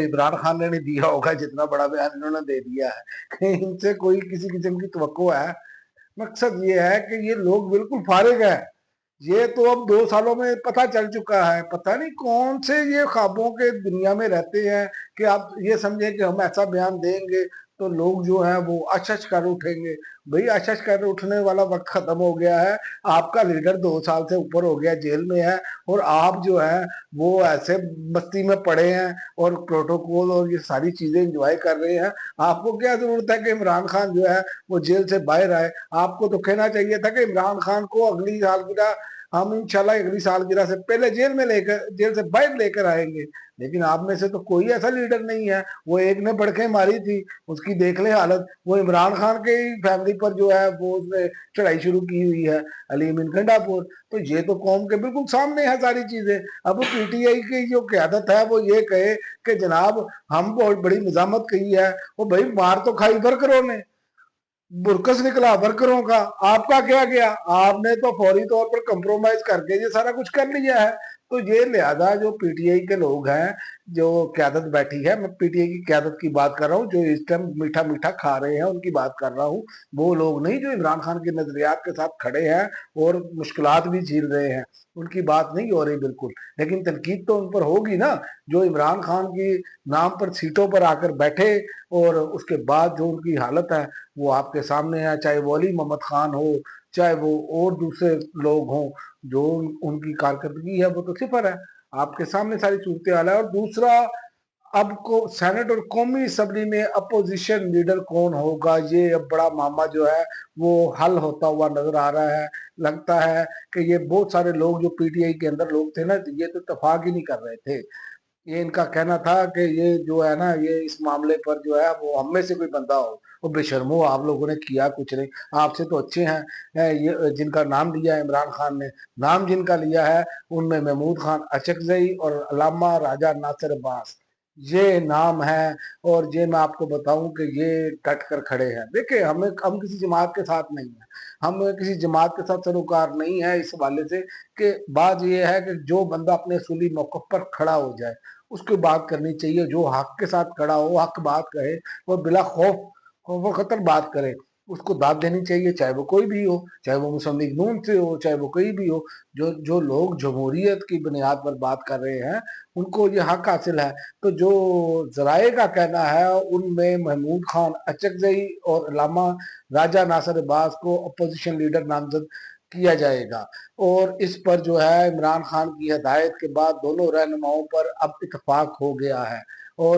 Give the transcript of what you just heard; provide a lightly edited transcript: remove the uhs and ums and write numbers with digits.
इमरान खान ने नहीं दिया होगा जितना बड़ा बयान इन्होंने दे दिया है, कहीं इनसे कोई किसी किस्म की तवक्को है। मकसद ये है कि ये लोग बिल्कुल फारिग है। ये तो अब 2 सालों में पता चल चुका है, पता नहीं कौन से ये ख्वाबों के दुनिया में रहते हैं कि आप ये समझें कि हम ऐसा बयान देंगे तो लोग जो है वो अचच कर उठेंगे। भाई अचच कर उठने वाला वक्त खत्म हो गया है। आपका लीडर 2 साल से ऊपर हो गया जेल में है, और आप जो है वो ऐसे मस्ती में पड़े हैं और प्रोटोकॉल और ये सारी चीजें एंजॉय कर रहे हैं। आपको क्या जरूरत है कि इमरान खान जो है वो जेल से बाहर आए? आपको तो कहना चाहिए था कि इमरान खान को अगली सालगिरह हम इंशाल्लाह अगली सालगिरह से पहले जेल से बाहर लेकर आएंगे। लेकिन आप में से तो कोई ऐसा लीडर नहीं है। वो एक ने बड़के मारी थी, उसकी देख ले हालत। वो इमरान खान के ही फैमिली पर जो है वो उसने चढ़ाई शुरू की हुई है, अलीम गंडापुर। तो ये तो कौम के बिल्कुल सामने है सारी चीजें। अब पीटीआई की जो क्यादत है वो ये कहे कि जनाब हम बहुत बड़ी मजामत की है, वो भाई मार तो खाई वर्करों ने, बुरकस निकला वर्करों का, आपका क्या गया? आपने तो फौरी तौर पर कंप्रोमाइज करके ये सारा कुछ कर लिया है। तो ये लिहाजा जो पीटीआई के लोग हैं, जो क्यादत बैठी है, मैं पीटीआई की क्यादत की बात कर रहा हूँ, जो इस टाइम मीठा मीठा खा रहे हैं उनकी बात कर रहा हूँ। वो लोग नहीं जो इमरान खान के नजरियात के साथ खड़े हैं और मुश्किलात भी झेल रहे हैं, उनकी बात नहीं हो रही बिल्कुल। लेकिन तनकीद तो उन पर होगी ना, जो इमरान खान की नाम पर सीटों पर आकर बैठे और उसके बाद जो उनकी हालत है वो आपके सामने है। चाहे वो अली मोहम्मद खान हो, चाहे वो और दूसरे लोग हों, जो उनकी कारकर्दगी है वो तो सिफर है। आपके सामने सारी सूरत हाल है। और दूसरा, अब को सेनेट और कौमी असम्बली में अपोजिशन लीडर कौन होगा, ये अब बड़ा मामला जो है वो हल होता हुआ नजर आ रहा है। लगता है कि ये बहुत सारे लोग जो पीटीआई के अंदर लोग थे ना, ये तो इत्तेफाक ही नहीं कर रहे थे। ये इनका कहना था कि ये जो है ना, ये इस मामले पर जो है वो हम में से कोई बंदा हो। वो बेशर्मो, आप लोगों ने किया कुछ नहीं। आपसे तो अच्छे हैं ये जिनका नाम लिया है इमरान खान ने। नाम जिनका लिया है उनमें महमूद खान अचकजई और अल्लामा राजा नासिर अब्बास, ये नाम है। और ये मैं आपको बताऊं कि ये डट कर खड़े हैं। देखिए, हम किसी जमात के साथ नहीं है, हम किसी जमात के साथ सरोकार नहीं है इस हवाले से। कि बात यह है कि जो बंदा अपने असूली मौक़िफ़ पर खड़ा हो जाए उसकी बात करनी चाहिए। जो हक के साथ खड़ा हो, हक बात कहे, वो बिला खौफ खतर बात करे, उसको दाद देनी चाहिए, चाहे वो कोई भी हो, चाहे वो मुस्लिम लीग नून से हो, चाहे वो कोई भी हो। जो जो लोग जमहूरियत की बुनियाद पर बात कर रहे हैं उनको ये हक हासिल है। तो जो जराए का कहना है उनमें महमूद खान अचकजई और अल्लामा राजा नासिर अब्बास को अपोजिशन लीडर नामजद किया जाएगा। और इस पर जो है इमरान खान की हदायत के बाद दोनों रहनुमाओं पर अब इत्तेफाक हो गया है।